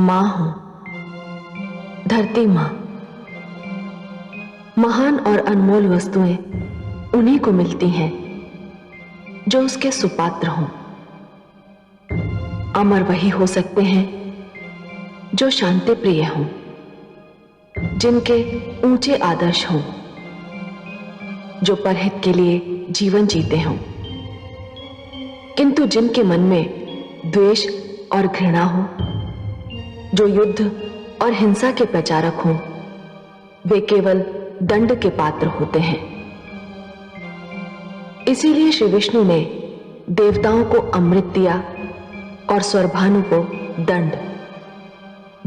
मां हूं, धरती मां। महान और अनमोल वस्तुएं उन्हीं को मिलती हैं जो उसके सुपात्र हों। अमर वही हो सकते हैं जो शांति प्रिय हों, जिनके ऊंचे आदर्श हों, जो परहित के लिए जीवन जीते हों, किंतु जिनके मन में द्वेष और घृणा हो, जो युद्ध और हिंसा के प्रचारक हों, वे केवल दंड के पात्र होते हैं। इसीलिए श्री विष्णु ने देवताओं को अमृत दिया और स्वरभानु को दंड,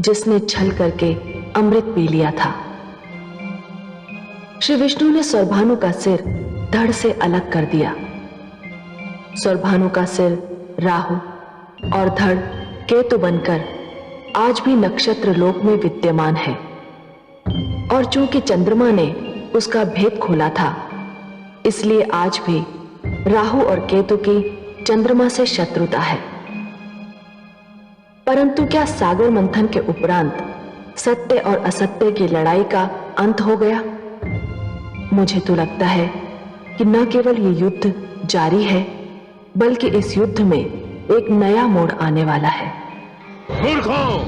जिसने छल करके अमृत पी लिया था। श्री विष्णु ने स्वरभानु का सिर धड़ से अलग कर दिया। स्वरभानु का सिर राहु और धड़ केतु बनकर आज भी नक्षत्र लोक में विद्यमान है, और चूंकि चंद्रमा ने उसका भेद खोला था, इसलिए आज भी राहु और केतु की चंद्रमा से शत्रुता है। परंतु क्या सागर मंथन के उपरांत सत्य और असत्य की लड़ाई का अंत हो गया? मुझे तो लगता है कि न केवल ये युद्ध जारी है, बल्कि इस युद्ध में एक नया मोड़ आने वाला है। मूर्खों,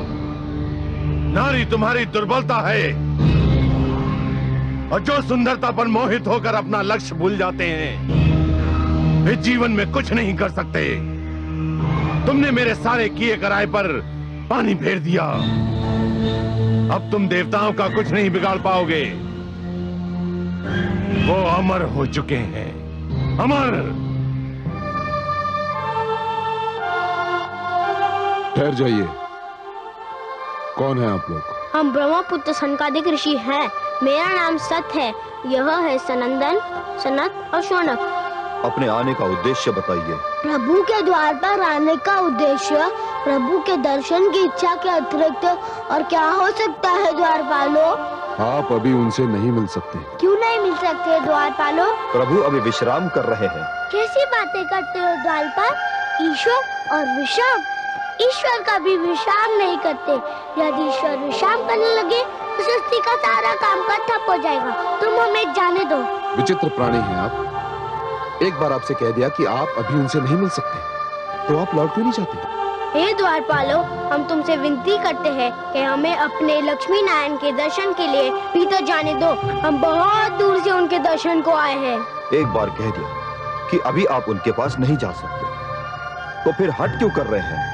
नारी तुम्हारी दुर्बलता है, और जो सुंदरता पर मोहित होकर अपना लक्ष्य भूल जाते हैं, वे जीवन में कुछ नहीं कर सकते। तुमने मेरे सारे किए कराए पर पानी फेर दिया। अब तुम देवताओं का कुछ नहीं बिगाड़ पाओगे। वो अमर हो चुके हैं, अमर। ठहर जाइए। कौन है आप लोग? हम ब्रह्मपुत्र सनकादिक ऋषि हैं। मेरा नाम सत है। यह है सनंदन, सनत और शौनक। अपने आने का उद्देश्य बताइए। प्रभु के द्वार पर आने का उद्देश्य प्रभु के दर्शन की इच्छा के अतिरिक्त और क्या हो सकता है द्वारपालो? आप अभी उनसे नहीं मिल सकते। क्यों नहीं मिल सकते द्वारपालो? प्रभु अभी विश्राम कर रहे हैं। कैसी बातें करते हो द्वारपाल? ईश्वर और विश्राम? ईश्वर कभी विश्राम नहीं करते। यदि ईश्वर विश्राम करने लगे तो सृष्टि का सारा काम ठप हो जाएगा। तुम हमें जाने दो। विचित्र प्राणी हैं आप। एक बार आपसे कह दिया कि आप अभी उनसे नहीं मिल सकते, तो आप लौट क्यों नहीं जाते? हे द्वारपालो, हम तुमसे विनती करते हैं कि हमें अपने लक्ष्मी नारायण के दर्शन के लिए भीतर जाने दो। हम बहुत दूर से उनके दर्शन को आए हैं। एक बार कह दिया कि अभी आप उनके पास नहीं जा सकते, तो फिर हट क्यों कर रहे हैं?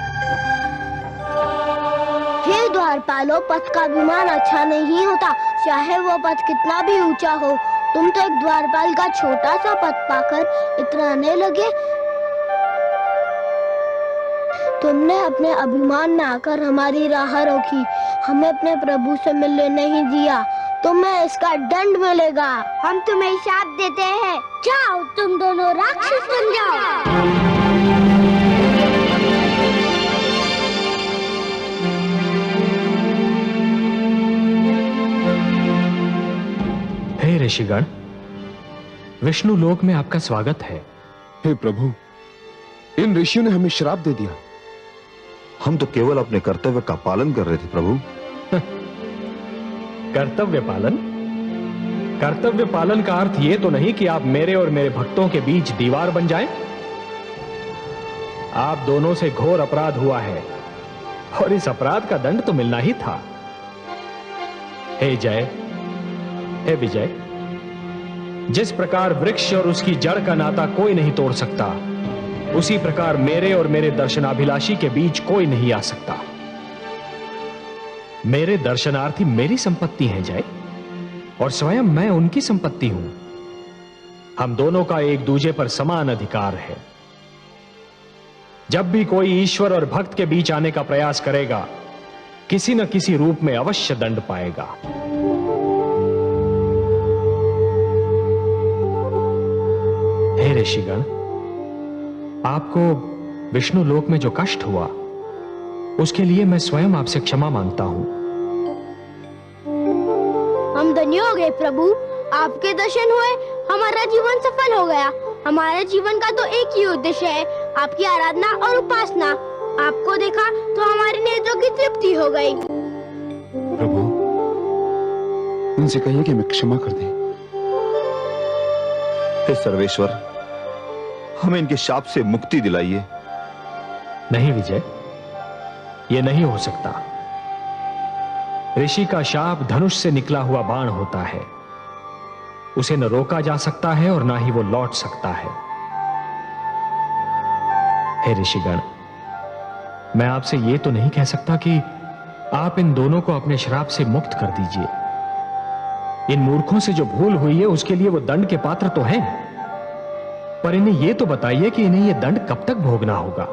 हे द्वारपालो, पथ का विमान अच्छा नहीं होता, चाहे वो पथ कितना भी ऊंचा हो। तुम तो एक द्वारपाल का छोटा सा पथ पाकर इतराने लगे। तुमने अपने अभिमान में आकर हमारी राह रोकी, हमें अपने प्रभु से मिलने नहीं दिया। तुम्हें इसका दंड मिलेगा। हम तुम्हें शाप देते हैं। जाओ, तुम दोनों राक्षस बन जाओ। हे ऋषिगण, विष्णु लोक में आपका स्वागत है। हे प्रभु, इन ऋषियों ने हमें श्राप दे दिया। हम तो केवल अपने कर्तव्य का पालन कर रहे थे प्रभु। कर्तव्य पालन? कर्तव्य पालन का अर्थ यह तो नहीं कि आप मेरे और मेरे भक्तों के बीच दीवार बन जाएं। आप दोनों से घोर अपराध हुआ है और इस अपराध का दंड तो मिलना ही था। हे जय, हे विजय, जिस प्रकार वृक्ष और उसकी जड़ का नाता कोई नहीं तोड़ सकता, उसी प्रकार मेरे और मेरे दर्शनाभिलाषी के बीच कोई नहीं आ सकता। मेरे दर्शनार्थी मेरी संपत्ति हैं जय, और स्वयं मैं उनकी संपत्ति हूं। हम दोनों का एक दूसरे पर समान अधिकार है। जब भी कोई ईश्वर और भक्त के बीच आने का प्रयास करेगा, किसी न किसी रूप में अवश्य दंड पाएगा। हे ऋषिगण, आपको विष्णु लोक में जो कष्ट हुआ, उसके लिए मैं स्वयं आपसे क्षमा मांगता हूं। हम धन्य हो गए प्रभु, आपके दर्शन हुए, हमारा जीवन सफल हो गया। हमारे जीवन का तो एक ही उद्देश्य है, आपकी आराधना और उपासना। आपको देखा तो हमारी नेत्रों की तृप्ति हो गई। प्रभु, उनसे कहिए कि मैं क्षमा कर दें। हे सर्वेश्वर, हमें इनके शाप से मुक्ति दिलाइए। नहीं विजय, यह नहीं हो सकता। ऋषि का शाप धनुष से निकला हुआ बाण होता है। उसे न रोका जा सकता है और ना ही वो लौट सकता है। हे ऋषिगण, मैं आपसे यह तो नहीं कह सकता कि आप इन दोनों को अपने श्राप से मुक्त कर दीजिए। इन मूर्खों से जो भूल हुई है उसके लिए वो दंड के पात्र तो हैं, पर इन्हें यह तो बताइए कि इन्हें यह दंड कब तक भोगना होगा।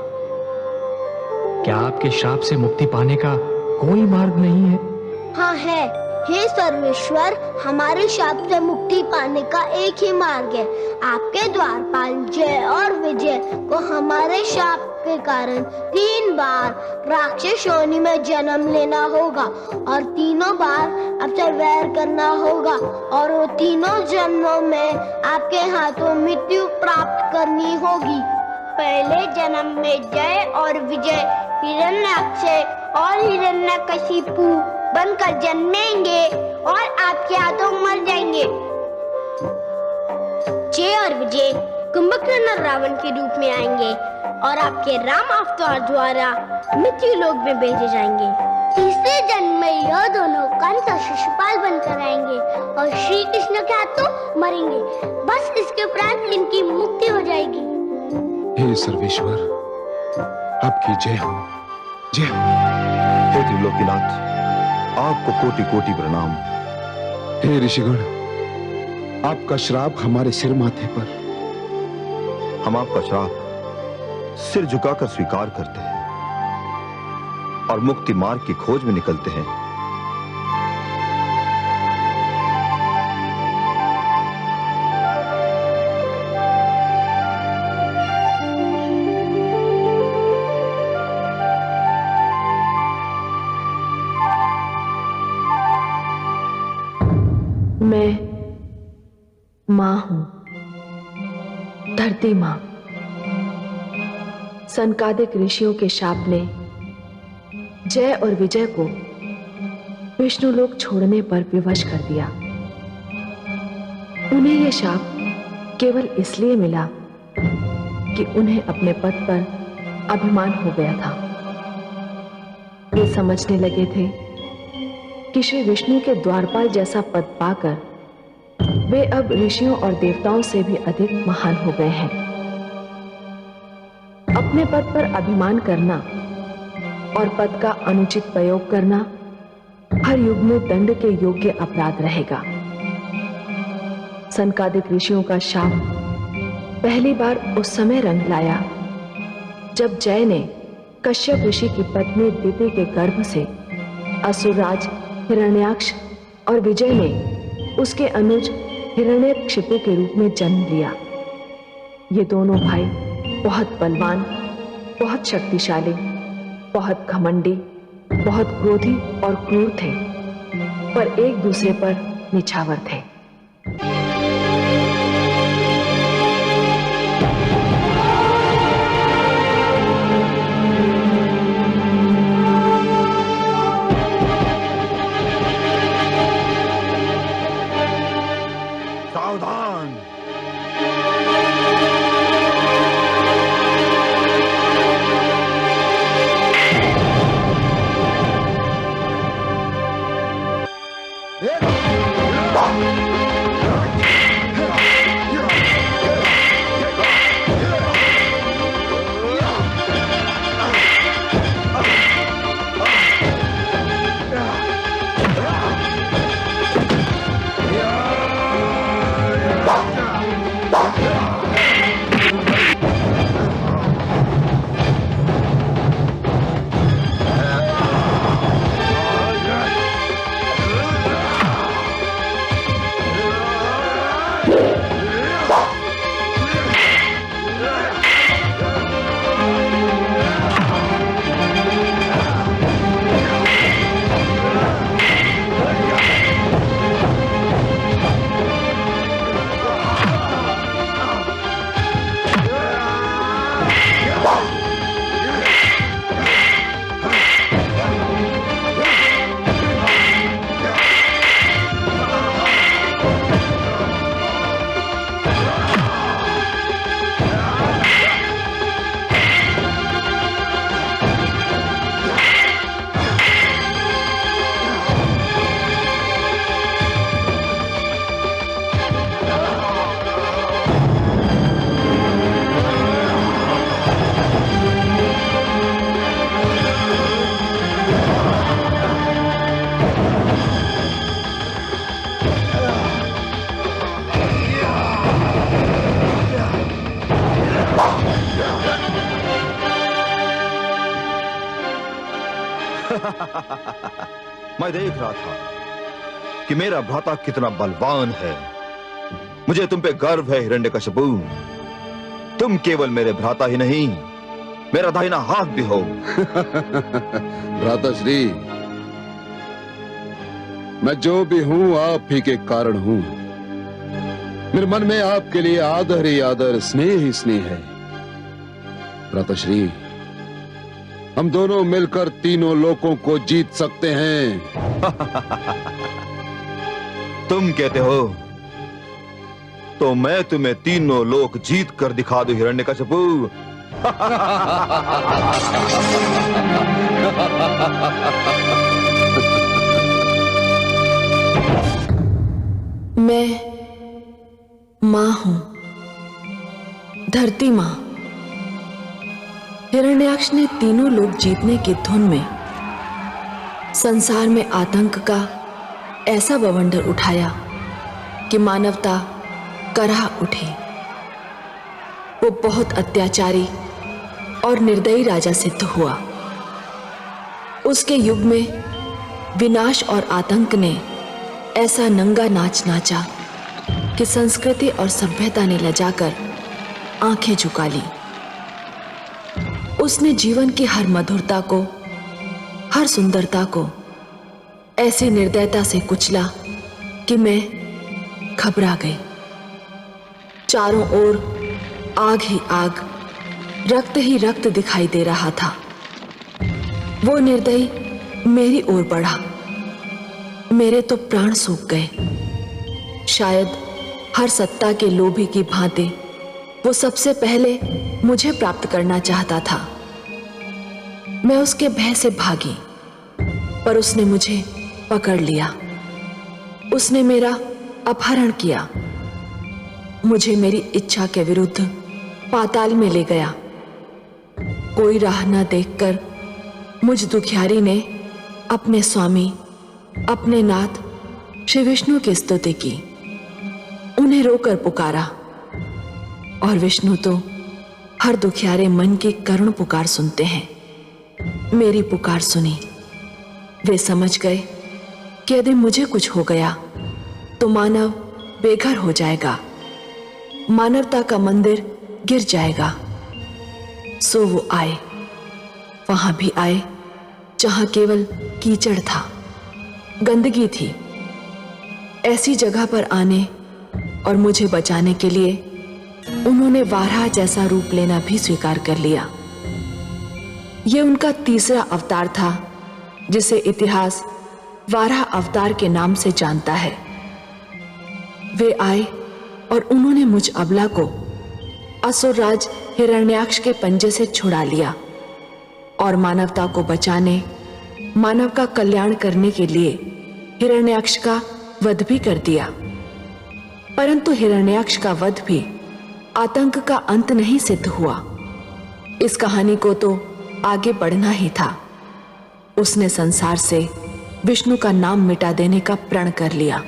क्या आपके श्राप से मुक्ति पाने का कोई मार्ग नहीं है? हाँ है। हे सर्वेश्वर, हमारे शाप से मुक्ति पाने का एक ही मार्ग है। आपके द्वारपाल जय और विजय को हमारे शाप के कारण 3 बार राक्षस योनि में जन्म लेना होगा और तीनों बार आपसे वैर करना होगा और वो तीनों जन्मों में आपके हाथों मृत्यु प्राप्त करनी होगी। पहले जन्म में जय और विजय हिरण्याक्ष और हिरण्यकशिपु बनकर जन्मेंगे और आपके हाथों मर जाएंगे। जय और विजय कुंभकर्ण और रावण के रूप में आएंगे और आपके राम अवतार द्वारा मृत्यु लोक में भेजे जाएंगे। तीसरे जन्म में यह दोनों कंस और शिशुपाल बनकर आएंगे और श्री कृष्ण के हाथों मरेंगे। बस इसके उपरांत इनकी मुक्ति हो जाएगी। हे सर्वेश्वर, आपकी जय हो, जय हो। हे त्रिलोकीनाथ, आपको कोटि कोटि प्रणाम। हे ऋषिगण, आपका श्राप हमारे सिर माथे पर। हम आपका श्राप सिर झुकाकर स्वीकार करते हैं और मुक्ति मार्ग की खोज में निकलते हैं। मैं मां हूं, धरती मां। सनकादिक ऋषियों के शाप ने जय और विजय को विष्णु लोक छोड़ने पर विवश कर दिया। उन्हें यह शाप केवल इसलिए मिला कि उन्हें अपने पद पर अभिमान हो गया था। वे समझने लगे थे कि श्री विष्णु के द्वारपाल जैसा पद पाकर वे अब ऋषियों और देवताओं से भी अधिक महान हो गए हैं। अपने पद पर अभिमान करना और पद का अनुचित प्रयोग करना हर युग में दंड के योग्य अपराध रहेगा। सनकादिक ऋषियों का शाप पहली बार उस समय रंग लाया जब जय ने कश्यप ऋषि की पत्नी दिति के गर्भ से असुरराज हिरण्याक्ष और विजय ने उसके अनुज हिरण्यकशिपु के रूप में जन्म लिया। ये दोनों भाई बहुत बलवान, बहुत शक्तिशाली, बहुत घमंडी, बहुत क्रोधी और क्रूर थे, पर एक दूसरे पर निछावर थे। सावधान! मैं देख रहा था कि मेरा भ्राता कितना बलवान है। मुझे तुम पे गर्व है हिरण्यकशिपु। तुम केवल मेरे भ्राता ही नहीं, मेरा दाहिना हाथ भी हो। भ्राताश्री, मैं जो भी हूं आप ही के कारण हूं। मेरे मन में आपके लिए आदर ही आदर, स्नेह ही स्नेह है। भ्राताश्री, हम दोनों मिलकर तीनों लोकों को जीत सकते हैं। तुम कहते हो तो मैं तुम्हें तीनों लोक जीत कर दिखा दूं हिरण्यकशिपु। मैं मां हूं, धरती मां। हिरण्याक्ष ने तीनों लोग जीतने की धुन में संसार में आतंक का ऐसा बवंडर उठाया कि मानवता कराह उठी। वो बहुत अत्याचारी और निर्दयी राजा सिद्ध हुआ। उसके युग में विनाश और आतंक ने ऐसा नंगा नाच नाचा कि संस्कृति और सभ्यता ने लजाकर आंखें झुका ली। उसने जीवन की हर मधुरता को, हर सुंदरता को ऐसी निर्दयता से कुचला कि मैं घबरा गई। चारों ओर आग ही आग, रक्त ही रक्त दिखाई दे रहा था। वो निर्दयी मेरी ओर बढ़ा। मेरे तो प्राण सूख गए। शायद हर सत्ता के लोभी की भांति वो सबसे पहले मुझे प्राप्त करना चाहता था। मैं उसके भय से भागी, पर उसने मुझे पकड़ लिया। उसने मेरा अपहरण किया, मुझे मेरी इच्छा के विरुद्ध पाताल में ले गया। कोई राह न देखकर मुझ दुखियारी ने अपने स्वामी, अपने नाथ श्री विष्णु की स्तुति की। उन्हें रोकर पुकारा, और विष्णु तो हर दुखियारे मन की करुण पुकार सुनते हैं। मेरी पुकार सुनी। वे समझ गए कि यदि मुझे कुछ हो गया तो मानव बेघर हो जाएगा, मानवता का मंदिर गिर जाएगा। सो वो आए। वहां भी आए जहां केवल कीचड़ था, गंदगी थी। ऐसी जगह पर आने और मुझे बचाने के लिए उन्होंने वाराह जैसा रूप लेना भी स्वीकार कर लिया। यह उनका तीसरा अवतार था, जिसे इतिहास वाराह अवतार के नाम से जानता है। वे आए और उन्होंने मुझ अबला को असुरराज हिरण्याक्ष के पंजे से छुड़ा लिया और मानवता को बचाने, मानव का कल्याण करने के लिए हिरण्याक्ष का वध भी कर दिया। परंतु हिरण्याक्ष का वध भी आतंक का अंत नहीं सिद्ध हुआ। इस कहानी को तो आगे बढ़ना ही था। उसने संसार से विष्णु का नाम मिटा देने का प्रण कर लिया।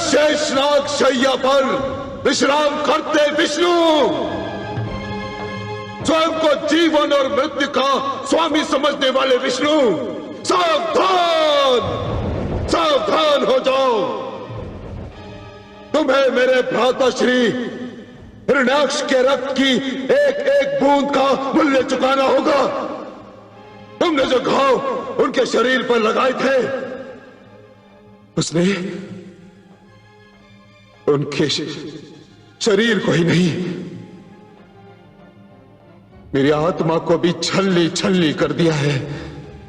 शेषनाग शैया पर विश्राम करते विष्णु, स्वयं को जीवन और मृत्यु का स्वामी समझने वाले विष्णु, सावधान, सावधान हो जाओ। तुम्हें मेरे भ्राता श्री हिरण्याक्ष के रक्त की एक एक बूंद का मूल्य चुकाना होगा। तुमने जो घाव उनके शरीर पर लगाए थे, उसने उनके शरीर को ही नहीं, मेरी आत्मा को भी छलनी छलनी कर दिया है।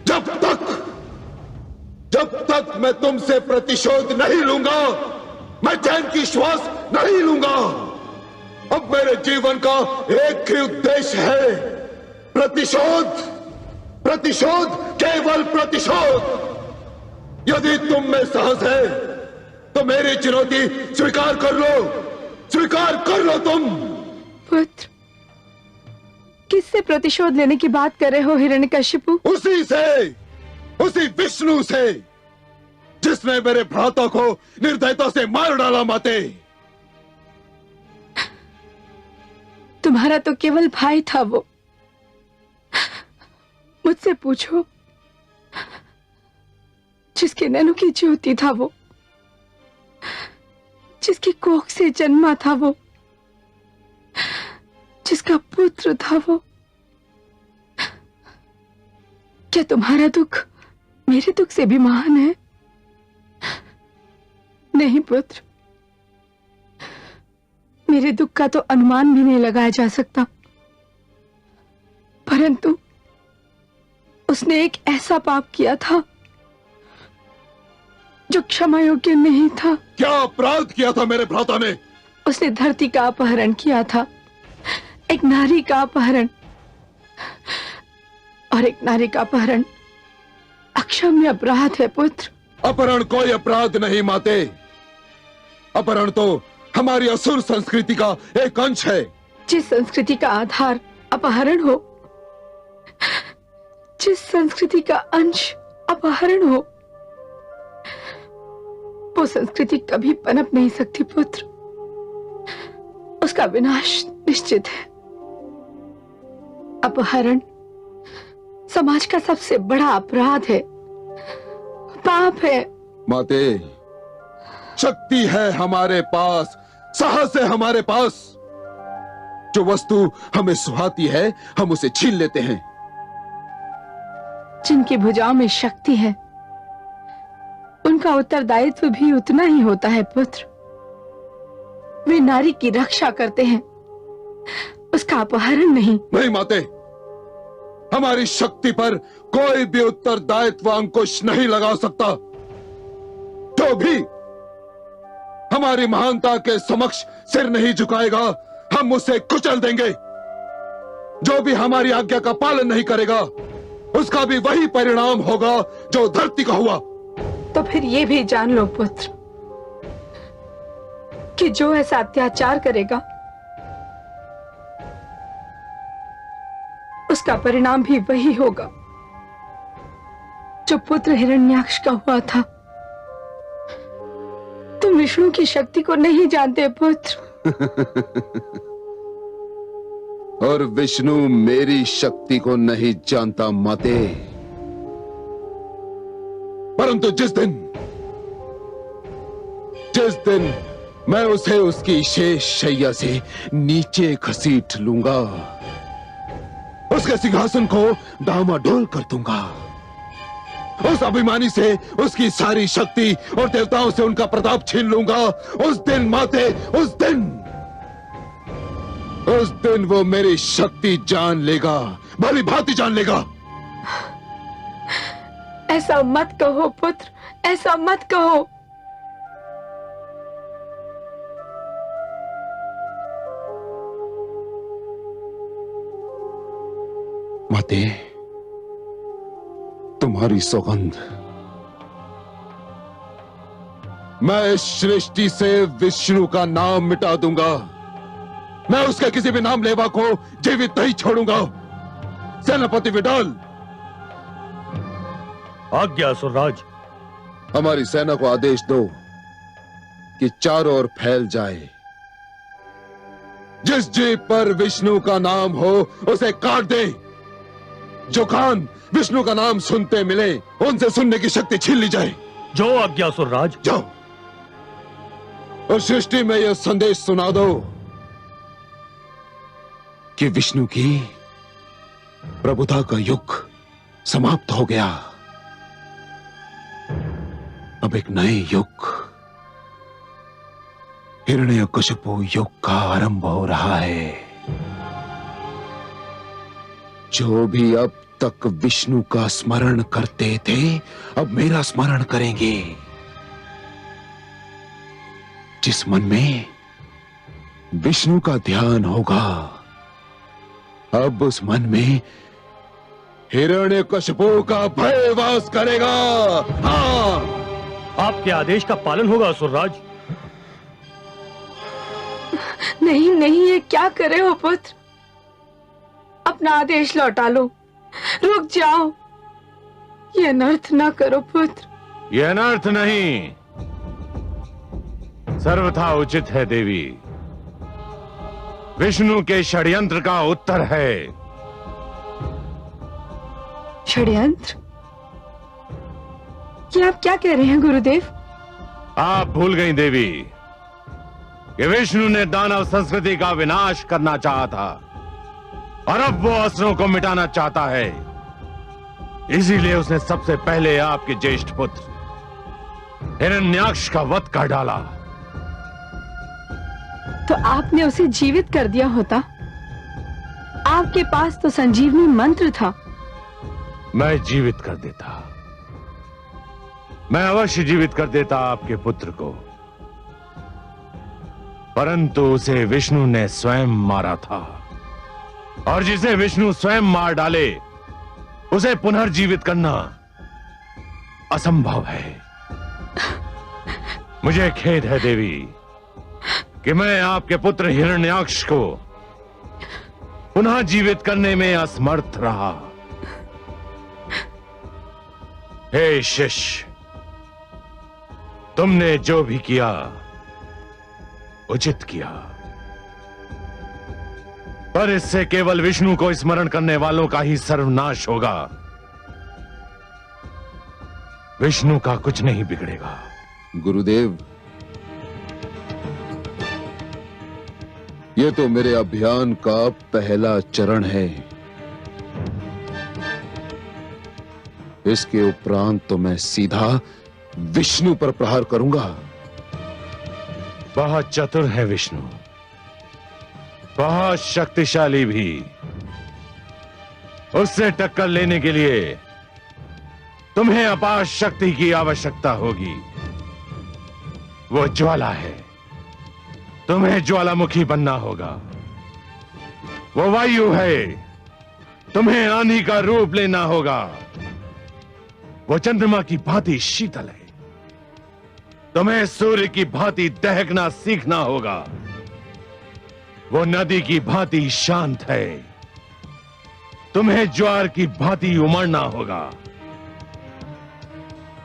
जब तक मैं तुमसे प्रतिशोध नहीं लूंगा, मैं चैन की श्वास नहीं लूंगा। अब मेरे जीवन का एक ही उद्देश्य है, प्रतिशोध, प्रतिशोध, केवल प्रतिशोध। यदि तुम में साहस है तो मेरी चुनौती स्वीकार कर लो, स्वीकार कर लो तुम। पुत्र, किससे प्रतिशोध लेने की बात कर रहे हो हिरण्यकशिपु? उसी से, उसी विष्णु से, जिसने मेरे भ्राता को निर्दयता से मार डाला। माते, तुम्हारा तो केवल भाई था वो। मुझसे पूछो, जिसके नैनों की ज्योति था वो, जिसकी कोख से जन्मा था वो, जिसका पुत्र था वो। क्या तुम्हारा दुख मेरे दुख से भी महान है? नहीं पुत्र, मेरे दुख का तो अनुमान भी नहीं लगाया जा सकता, परंतु उसने एक ऐसा पाप किया था जो क्षमा योग्य नहीं था। क्या अपराध किया था मेरे भ्राता ने? उसने धरती का अपहरण किया था, एक नारी का अपहरण, और एक नारी का अपहरण अक्षम्य अपराध है पुत्र। अपहरण कोई अपराध नहीं माते, अपहरण तो हमारी असुर संस्कृति का एक अंश है। जिस संस्कृति का आधार अपहरण हो, जिस संस्कृति का अंश अपहरण हो, वो संस्कृति कभी पनप नहीं सकती पुत्र। उसका विनाश निश्चित है। अपहरण समाज का सबसे बड़ा अपराध है, पाप है। माते, शक्ति है हमारे पास, साहस है हमारे पास। जो वस्तु हमें सुहाती है, हम उसे छीन लेते हैं। जिनकी भुजाओं में शक्ति है, उनका उत्तरदायित्व भी उतना ही होता है पुत्र। वे नारी की रक्षा करते हैं, उसका अपहरण नहीं। नहीं माते, हमारी शक्ति पर कोई भी उत्तरदायित्व अंकुश नहीं लगा सकता। जो भी हमारी महानता के समक्ष सिर नहीं झुकाएगा, हम उसे कुचल देंगे। जो भी हमारी आज्ञा का पालन नहीं करेगा, उसका भी वही परिणाम होगा जो धरती का हुआ। तो फिर ये भी जान लो पुत्र कि जो ऐसा अत्याचार करेगा, उसका परिणाम भी वही होगा जो पुत्र हिरण्याक्ष का हुआ था। तुम विष्णु की शक्ति को नहीं जानते पुत्र। और विष्णु मेरी शक्ति को नहीं जानता माते। परंतु जिस दिन मैं उसे उसकी शेष शैया से नीचे घसीट लूंगा, उसके सिंहासन को डामाडोल कर दूंगा, उस अभिमानी से उसकी सारी शक्ति और देवताओं से उनका प्रताप छीन लूंगा। उस दिन माते, उस दिन वो मेरी शक्ति जान लेगा, भली भांति जान लेगा। ऐसा मत कहो पुत्र, ऐसा मत कहो। माते, तुम्हारी सौगंध, मैं इस सृष्टि से विष्णु का नाम मिटा दूंगा। मैं उसके किसी भी नाम लेवा को जीवित नहीं छोड़ूंगा। सेनापति विडाल, आज्ञा असुरराज। हमारी सेना को आदेश दो कि चारों ओर फैल जाए जिस जीभ पर विष्णु का नाम हो उसे काट दे। जो कान विष्णु का नाम सुनते मिले उनसे सुनने की शक्ति छीन ली जाए। जो आज्ञा असुरराज। जाओ और सृष्टि में यह संदेश सुना दो कि विष्णु की प्रभुता का युग समाप्त हो गया। अब एक नए युग हिरण्यकशिपु युग का आरंभ हो रहा है। जो भी अब तक विष्णु का स्मरण करते थे अब मेरा स्मरण करेंगे। जिस मन में विष्णु का ध्यान होगा अब उस मन में हिरण्यकशिपु का भय वास करेगा। हाँ, आपके आदेश का पालन होगा असुरराज। नहीं नहीं, ये क्या करे हो पुत्र? अपना आदेश लौटा लो, रुक जाओ। ये अनर्थ ना करो पुत्र। यह अनर्थ नहीं, सर्वथा उचित है देवी। विष्णु के षड्यंत्र का उत्तर है। षड्यंत्र? ये आप क्या कह रहे हैं गुरुदेव? आप भूल गई देवी कि विष्णु ने दानव संस्कृति का विनाश करना चाहा था और अब वो असुरों को मिटाना चाहता है। इसीलिए उसने सबसे पहले आपके ज्येष्ठ पुत्र हिरण्याक्ष का वध कर डाला। तो आपने उसे जीवित कर दिया होता। आपके पास तो संजीवनी मंत्र था। मैं जीवित कर देता, मैं अवश्य जीवित कर देता आपके पुत्र को, परंतु उसे विष्णु ने स्वयं मारा था और जिसे विष्णु स्वयं मार डाले उसे पुनर्जीवित करना असंभव है। मुझे खेद है देवी कि मैं आपके पुत्र हिरण्याक्ष को पुनः जीवित करने में असमर्थ रहा। हे शिष्य, तुमने जो भी किया उचित किया, पर इससे केवल विष्णु को स्मरण करने वालों का ही सर्वनाश होगा। विष्णु का कुछ नहीं बिगड़ेगा। गुरुदेव, यह तो मेरे अभियान का पहला चरण है। इसके उपरांत तो मैं सीधा विष्णु पर प्रहार करूंगा। बहुत चतुर है विष्णु, बहुत शक्तिशाली भी। उससे टक्कर लेने के लिए तुम्हें अपार शक्ति की आवश्यकता होगी। वो ज्वाला है, तुम्हें ज्वालामुखी बनना होगा। वो वायु है, तुम्हें आंधी का रूप लेना होगा। वो चंद्रमा की भांति शीतल है, तुम्हें सूर्य की भांति दहकना सीखना होगा। वो नदी की भांति शांत है, तुम्हें ज्वार की भांति उमड़ना होगा।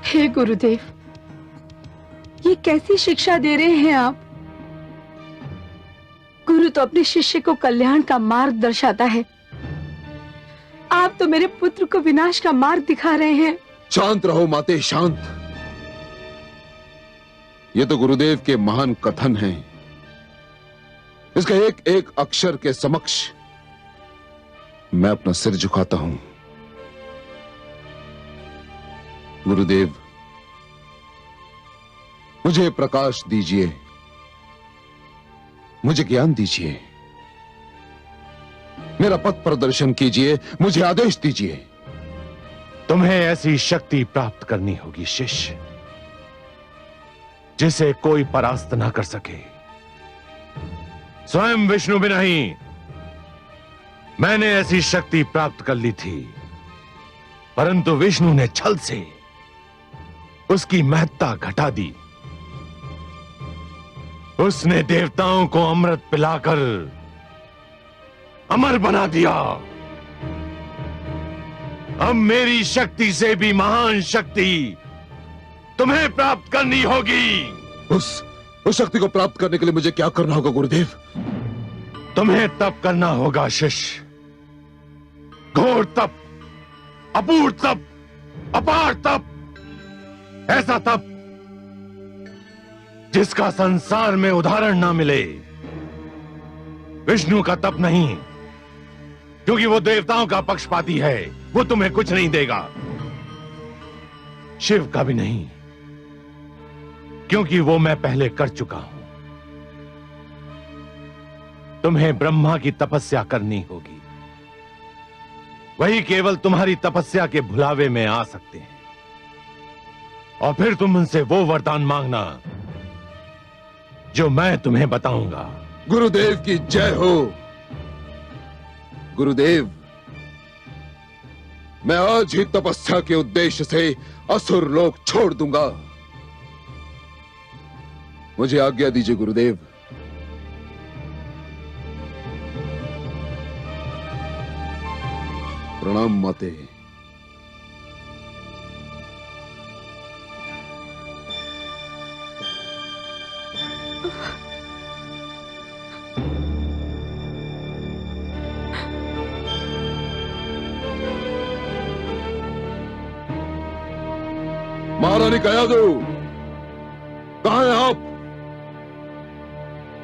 हे गुरुदेव, ये कैसी शिक्षा दे रहे हैं आप? गुरु तो अपने शिष्य को कल्याण का मार्ग दर्शाता है। आप तो मेरे पुत्र को विनाश का मार्ग दिखा रहे हैं। शांत रहो माते, शांत। ये तो गुरुदेव के महान कथन हैं। इसका एक एक अक्षर के समक्ष मैं अपना सिर झुकाता हूं। गुरुदेव, मुझे प्रकाश दीजिए, मुझे ज्ञान दीजिए, मेरा पथ प्रदर्शन कीजिए, मुझे आदेश दीजिए। तुम्हें ऐसी शक्ति प्राप्त करनी होगी शिष्य, जिसे कोई परास्त ना कर सके। स्वयं विष्णु भी नहीं, मैंने ऐसी शक्ति प्राप्त कर ली थी, परंतु विष्णु ने छल से उसकी महत्ता घटा दी। उसने देवताओं को अमृत पिलाकर अमर बना दिया। अब मेरी शक्ति से भी महान शक्ति तुम्हें प्राप्त करनी होगी। उस शक्ति को प्राप्त करने के लिए मुझे क्या करना होगा गुरुदेव? तुम्हें तप करना होगा शिष्य, घोर तप, अपूर्व तप, अपार तप, ऐसा तप जिसका संसार में उदाहरण ना मिले। विष्णु का तप नहीं, क्योंकि वो देवताओं का पक्षपाती है, वो तुम्हें कुछ नहीं देगा। शिव का भी नहीं, क्योंकि वो मैं पहले कर चुका हूं। तुम्हें ब्रह्मा की तपस्या करनी होगी, वही केवल तुम्हारी तपस्या के भुलावे में आ सकते हैं। और फिर तुम उनसे वो वरदान मांगना जो मैं तुम्हें बताऊंगा। गुरुदेव की जय हो। गुरुदेव, मैं आज ही तपस्या के उद्देश्य से असुर लोक छोड़ दूंगा। मुझे आज्ञा दीजिए गुरुदेव। प्रणाम माते। महारानी कयादू, कहां हैं आप?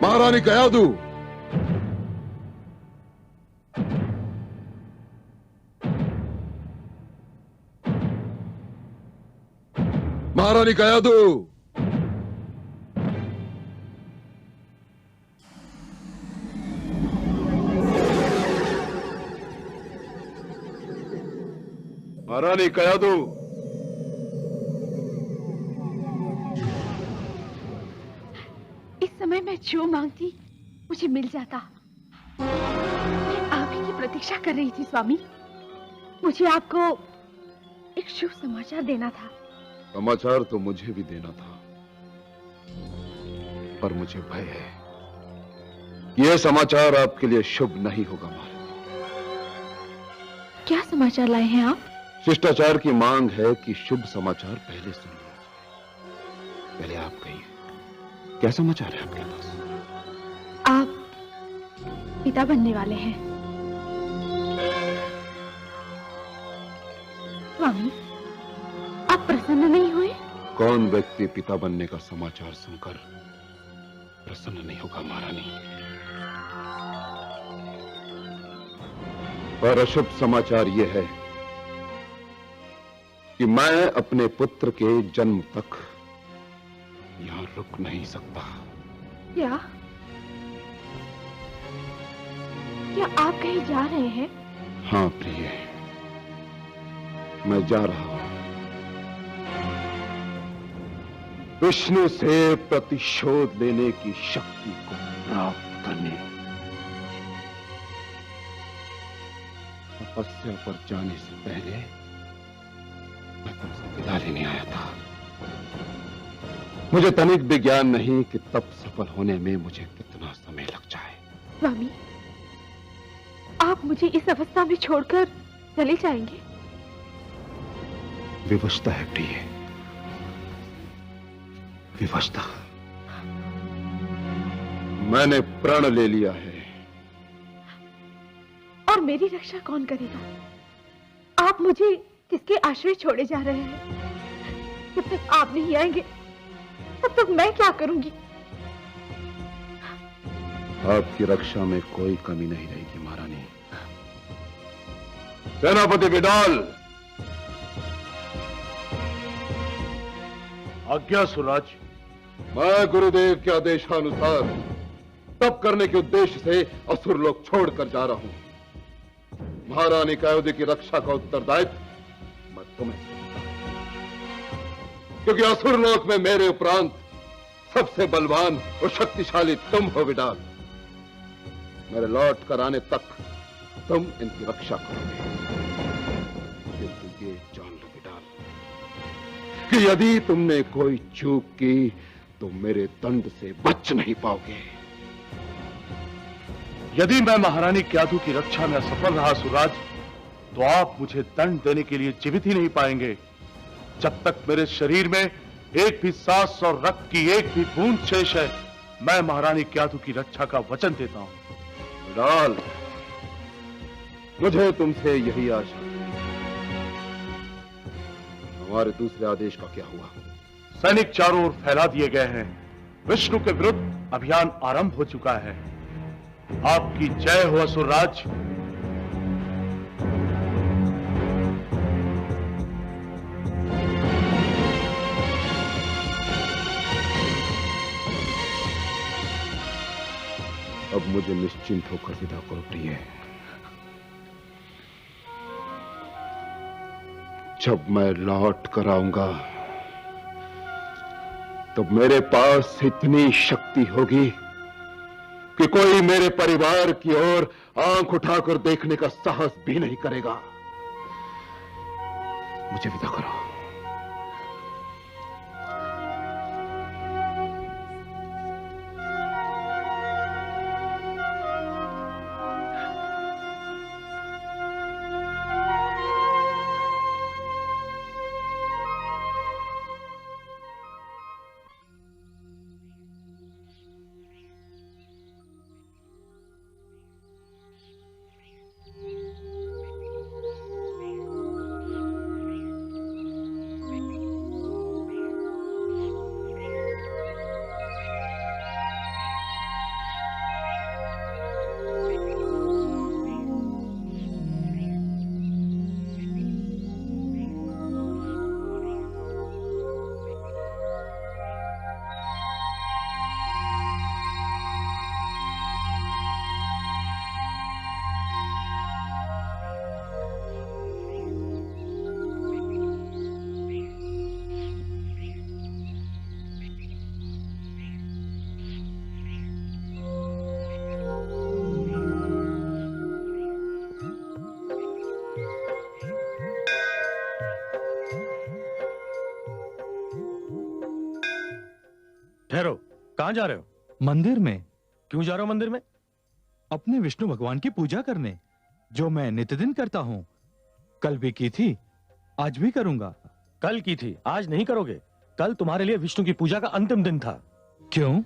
महारानी कयादू, महारानी कयादू। महारानी कयादू, इस समय मैं जो मांगती मुझे मिल जाता। मैं आप ही की प्रतीक्षा कर रही थी स्वामी। मुझे आपको एक शुभ समाचार देना था। समाचार तो मुझे भी देना था, पर मुझे भय है यह समाचार आपके लिए शुभ नहीं होगा महारानी। क्या समाचार लाए हैं आप? शिष्टाचार की मांग है कि शुभ समाचार पहले सुन लिया जाए। पहले आप कहिए, क्या समाचार है आपके पास? आप पिता बनने वाले हैं स्वामी। आप प्रसन्न नहीं हुए? कौन व्यक्ति पिता बनने का समाचार सुनकर प्रसन्न नहीं होगा महारानी? पर अशुभ समाचार यह है कि मैं अपने पुत्र के जन्म तक यहां रुक नहीं सकता। क्या आप कहीं जा रहे हैं? हाँ प्रिय, मैं जा रहा हूं विष्णु से प्रतिशोध लेने की शक्ति को प्राप्त करने। तपस्या पर जाने से पहले मैं तुमसे विदा लेने आया था। मुझे तनिक भी ज्ञान नहीं कि तप सफल होने में मुझे कितना समय लग जाए। स्वामी, आप मुझे इस अवस्था में छोड़कर चले जाएंगे? विवशता है प्रिय, विवशता। मैंने प्रण ले लिया है। और मेरी रक्षा कौन करेगा? आप मुझे किसके आश्रय छोड़े जा रहे हैं? जब तक आप नहीं आएंगे तब तक मैं क्या करूंगी? आपकी रक्षा में कोई कमी नहीं रहेगी महारानी। सेनापति बिडाल। आज्ञा सुराज। मैं गुरुदेव के आदेशानुसार तप करने के उद्देश्य से असुर लोक छोड़कर जा रहा हूं। महारानी कायोदे की रक्षा का उत्तरदायित्व मैं तुम्हें सौंपता हूं, क्योंकि असुर लोक में मेरे उपरांत सबसे बलवान और शक्तिशाली तुम हो बिडाल। मेरे लौट कर आने तक तुम इनकी रक्षा करोगे। किंतु ये जान लो बिडाल कि यदि तुमने कोई चूक की तो मेरे दंड से बच नहीं पाओगे। यदि मैं महारानी क्यादू की रक्षा में असफल रहा सुराज, तो आप मुझे दंड देने के लिए जीवित ही नहीं पाएंगे। जब तक मेरे शरीर में एक भी सांस और रक्त की एक भी बूंद शेष है, मैं महारानी क्यादू की रक्षा का वचन देता हूं। लाल, मुझे तुमसे यही आशा। हमारे दूसरे आदेश का क्या हुआ? सैनिक चारों ओर फैला दिए गए हैं। विष्णु के विरुद्ध अभियान आरंभ हो चुका है। आपकी जय हो असुरराज। अब मुझे निश्चिंत होकर विदा करो प्रिय। जब मैं लौट कर आऊंगा तब मेरे पास इतनी शक्ति होगी कि कोई मेरे परिवार की ओर आंख उठाकर देखने का साहस भी नहीं करेगा। मुझे विदा करो। ठहरो, कहां जा रहे हो? मंदिर में। क्यों जा रहे हो मंदिर में? अपने विष्णु भगवान की पूजा करने, जो मैं नित्यदिन करता हूं। कल भी की थी, आज भी करूंगा। कल की थी, आज नहीं करोगे। कल तुम्हारे लिए विष्णु की पूजा का अंतिम दिन था। क्यों?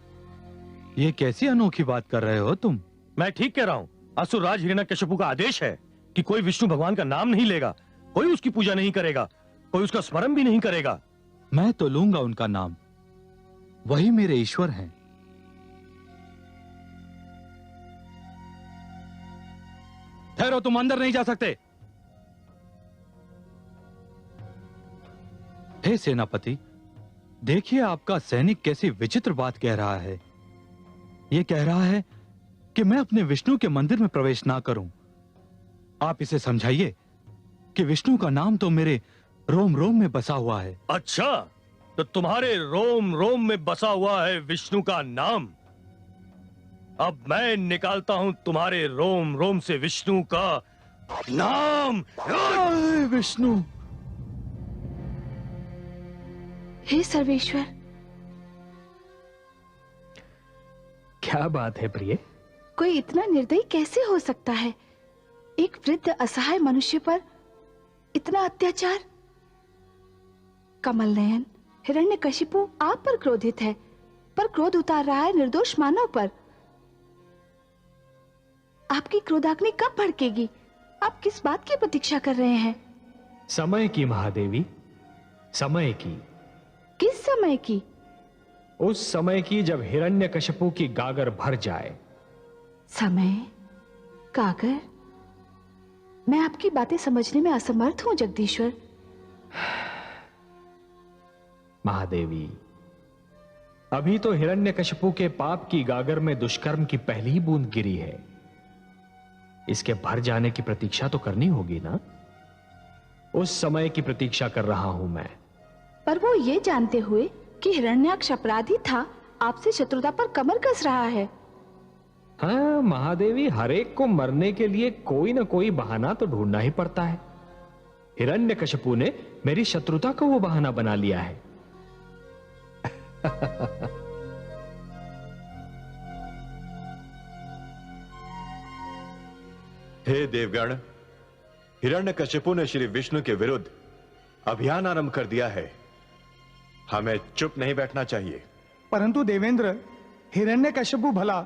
ये कैसी अनोखी बात कर रहे हो तुम? मैं ठीक कह रहा हूं। असुरराज हिरण्यकशिपु का आदेश है कि कोई विष्णु भगवान का नाम नहीं लेगा, कोई उसकी पूजा नहीं करेगा, कोई उसका स्मरण भी नहीं करेगा। मैं तो लूंगा उनका नाम, वही मेरे ईश्वर हैं। ठहरो, तुम अंदर नहीं जा सकते। हे सेनापति, देखिए आपका सैनिक कैसी विचित्र बात कह रहा है। यह कह रहा है कि मैं अपने विष्णु के मंदिर में प्रवेश ना करूं। आप इसे समझाइए कि विष्णु का नाम तो मेरे रोम रोम में बसा हुआ है। अच्छा, तो तुम्हारे रोम रोम में बसा हुआ है विष्णु का नाम। अब मैं निकालता हूं तुम्हारे रोम रोम से विष्णु का नाम। विष्णु! हे सर्वेश्वर! क्या बात है प्रिय? कोई इतना निर्दयी कैसे हो सकता है? एक वृद्ध असहाय मनुष्य पर इतना अत्याचार। कमल नयन, हिरण्यकशिपु आप पर क्रोधित है, पर क्रोध उतार रहा है निर्दोष मानव पर। आपकी क्रोधाग्नि कब भड़केगी? आप किस बात की प्रतीक्षा कर रहे हैं? समय की महादेवी, समय की। किस समय की? उस समय की जब हिरण्यकशिपु की गागर भर जाए। समय? गागर? मैं आपकी बातें समझने में असमर्थ हूं जगदीश्वर। महादेवी, अभी तो हिरण्यकशिपु के पाप की गागर में दुष्कर्म की पहली बूंद गिरी है। इसके भर जाने की प्रतीक्षा तो करनी होगी ना? उस समय की प्रतीक्षा कर रहा हूं मैं। पर वो ये जानते हुए कि हिरण्याक्ष अपराधी था, आपसे शत्रुता पर कमर कस रहा है। हाँ महादेवी, हरेक को मरने के लिए कोई ना कोई बहाना तो ढूंढना ही पड़ता है। हिरण्यकशिपु ने मेरी शत्रुता को वो बहाना बना लिया है। हे देवगण, हिरण्यकशिपु ने श्री विष्णु के विरुद्ध अभियान आरंभ कर दिया है। हमें चुप नहीं बैठना चाहिए। परंतु देवेंद्र, हिरण्यकशिपु भला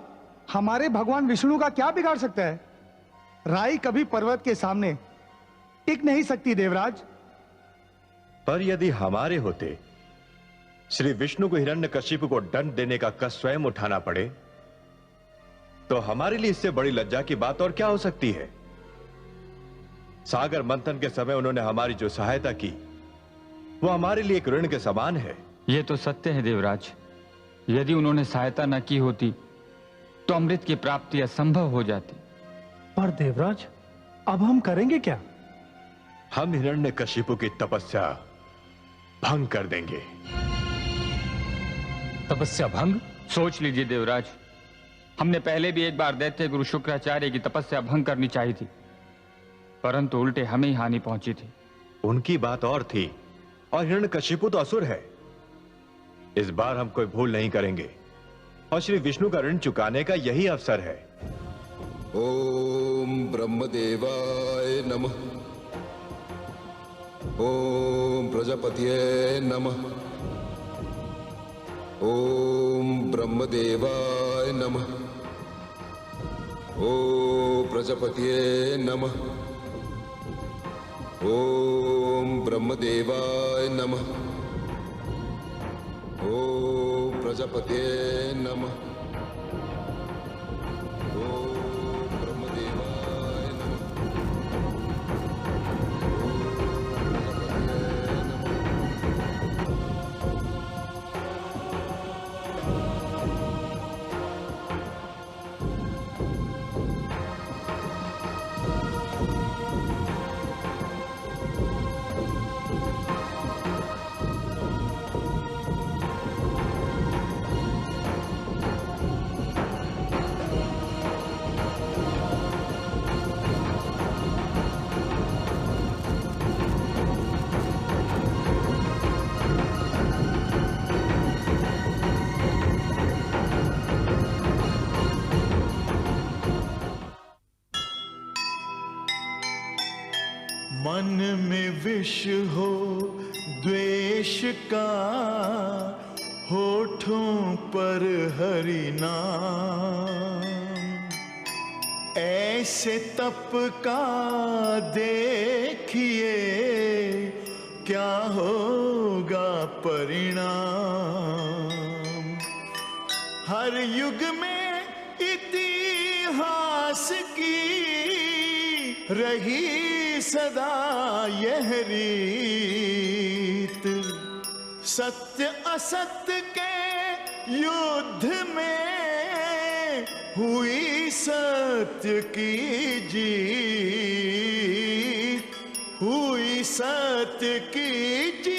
हमारे भगवान विष्णु का क्या बिगाड़ सकता है? राई कभी पर्वत के सामने टिक नहीं सकती देवराज। पर यदि हमारे होते श्री विष्णु को हिरण्यकशिपु को दंड देने का कष्ट स्वयं उठाना पड़े तो हमारे लिए इससे बड़ी लज्जा की बात और क्या हो सकती है। सागर मंथन के समय उन्होंने हमारी जो सहायता की वो हमारे लिए एक ऋण के समान है। यह तो सत्य है देवराज। यदि उन्होंने सहायता न की होती तो अमृत की प्राप्ति असंभव हो जाती। पर देवराज, अब हम करेंगे क्या? हम हिरण्यकशिपु की तपस्या भंग कर देंगे। तपस्या भंग? सोच लीजिए देवराज, हमने पहले भी एक बार दैत्य गुरु शुक्राचार्य की तपस्या भंग करनी चाहिए थी, परंतु उल्टे हमें ही हानि पहुंची थी। उनकी बात और थी और हिरण्यकशिपु तो असुर है। इस बार हम कोई भूल नहीं करेंगे और श्री विष्णु का ऋण चुकाने का यही अवसर है। ओम ब्रह्मदेवाय नमः। ओम प्रजापतये नमः। ओम ब्रह्मदेवाय नमः। ओम प्रजापतये नमः। ओम ब्रह्मदेवाय नमः। ओम प्रजापतये नमः। ओम ब्रह्मदेवाय नमः। मन में विष हो द्वेष का, होठों पर हरि नाम। ऐसे तप का देखिए क्या होगा परिणाम। हर युग में इतिहास की रही सदा यह रीत। सत्य असत्य के युद्ध में हुई सत्य की जीत। हुई सत्य की जीत।